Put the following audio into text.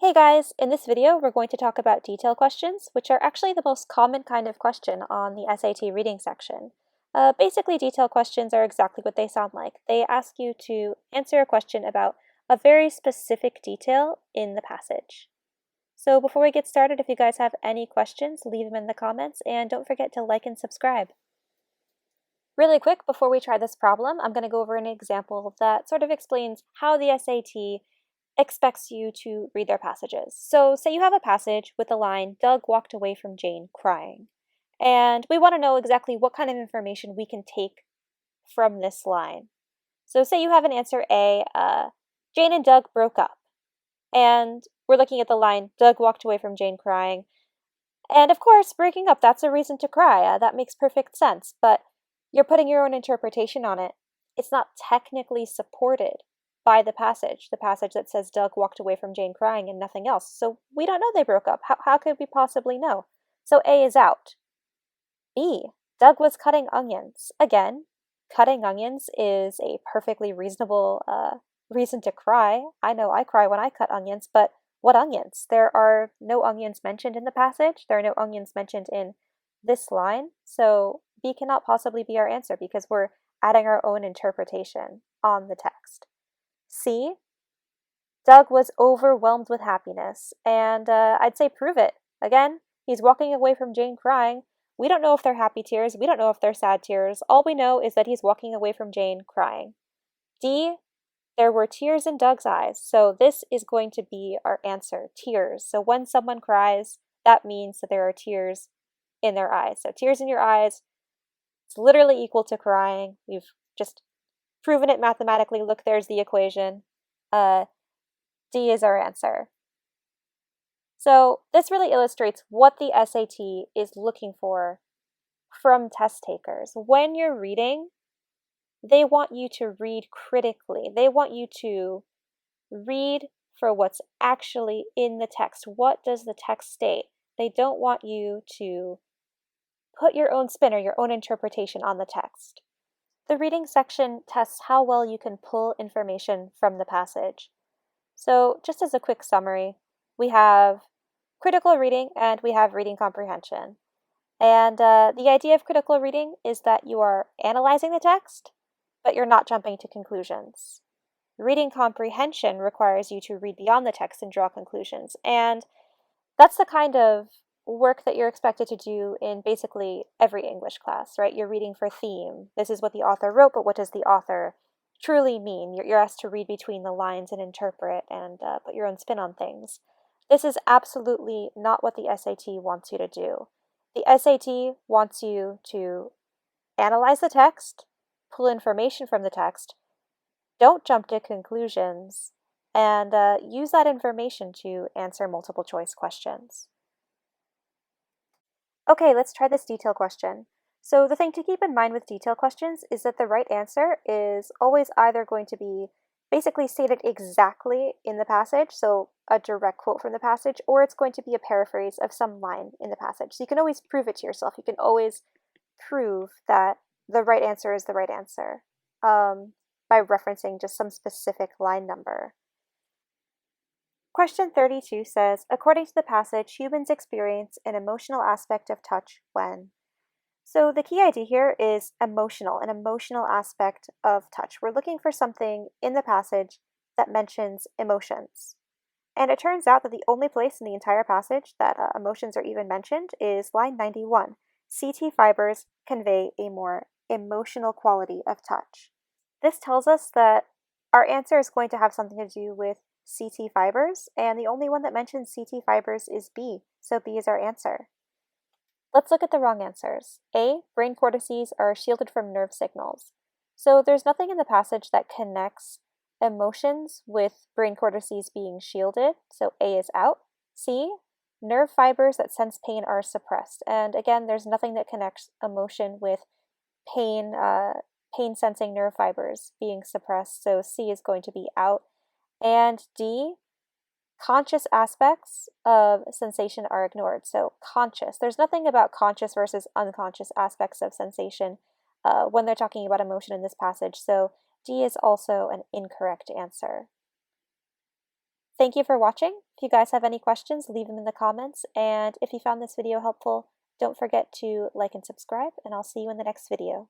Hey guys, in this video we're going to talk about detail questions, which are actually the most common kind of question on the SAT reading section. Basically, detail questions are exactly what they sound like. They ask you to answer a question about a very specific detail in the passage. So before we get started, if you guys have any questions, leave them in the comments, and don't forget to like and subscribe. Really quick, before we try this problem, I'm going to go over an example that sort of explains how the SAT expects you to read their passages. So say you have a passage with the line, Doug walked away from Jane crying. And we want to know exactly what kind of information we can take from this line. So say you have an answer A, Jane and Doug broke up. And we're looking at the line, Doug walked away from Jane crying. And of course, breaking up, that's a reason to cry. That makes perfect sense. But you're putting your own interpretation on it. It's not technically supported by the passage that says Doug walked away from Jane crying and nothing else. So we don't know they broke up. How could we possibly know? So A is out. B, Doug was cutting onions. Again, cutting onions is a perfectly reasonable reason to cry. I know I cry when I cut onions, but what onions? There are no onions mentioned in the passage. There are no onions mentioned in this line. So B cannot possibly be our answer because we're adding our own interpretation on the text. C, Doug was overwhelmed with happiness, and I'd say prove it. Again, he's walking away from Jane crying. We don't know if they're happy tears. We don't know if they're sad tears. All we know is that he's walking away from Jane crying. D, there were tears in Doug's eyes. So this is going to be our answer, tears. So when someone cries, that means that there are tears in their eyes. So tears in your eyes, it's literally equal to crying. We've just proven it mathematically. Look, there's the equation. D is our answer. So this really illustrates what the SAT is looking for from test takers. When you're reading, they want you to read critically. They want you to read for what's actually in the text. What does the text state? They don't want you to put your own spin or your own interpretation on the text. The reading section tests how well you can pull information from the passage. So just as a quick summary, we have critical reading and we have reading comprehension. And the idea of critical reading is that you are analyzing the text, but you're not jumping to conclusions. Reading comprehension requires you to read beyond the text and draw conclusions. And that's the kind of work that you're expected to do in basically every English class, right? You're reading for theme. This is what the author wrote, but what does the author truly mean? You're asked to read between the lines and interpret and put your own spin on things. This is absolutely not what the SAT wants you to do. The SAT wants you to analyze the text, pull information from the text, don't jump to conclusions, and use that information to answer multiple choice questions. Okay, let's try this detail question. So the thing to keep in mind with detail questions is that the right answer is always either going to be basically stated exactly in the passage, so a direct quote from the passage, or it's going to be a paraphrase of some line in the passage. So you can always prove it to yourself. You can always prove that the right answer is the right answer by referencing just some specific line number. Question 32 says, according to the passage, humans experience an emotional aspect of touch when. So the key idea here is emotional, an emotional aspect of touch. We're looking for something in the passage that mentions emotions. And it turns out that the only place in the entire passage that emotions are even mentioned is line 91. CT fibers convey a more emotional quality of touch. This tells us that our answer is going to have something to do with CT fibers, and the only one that mentions CT fibers is B, so B is our answer. Let's look at the wrong answers. A, brain cortices are shielded from nerve signals. So there's nothing in the passage that connects emotions with brain cortices being shielded, so A is out. C, nerve fibers that sense pain are suppressed. And again, there's nothing that connects emotion with pain, pain-sensing nerve fibers being suppressed, so C is going to be out. And D, conscious aspects of sensation are ignored. So conscious, there's nothing about conscious versus unconscious aspects of sensation when they're talking about emotion in this passage. So D is also an incorrect answer. Thank you for watching. If you guys have any questions, leave them in the comments. And if you found this video helpful, don't forget to like and subscribe, and I'll see you in the next video.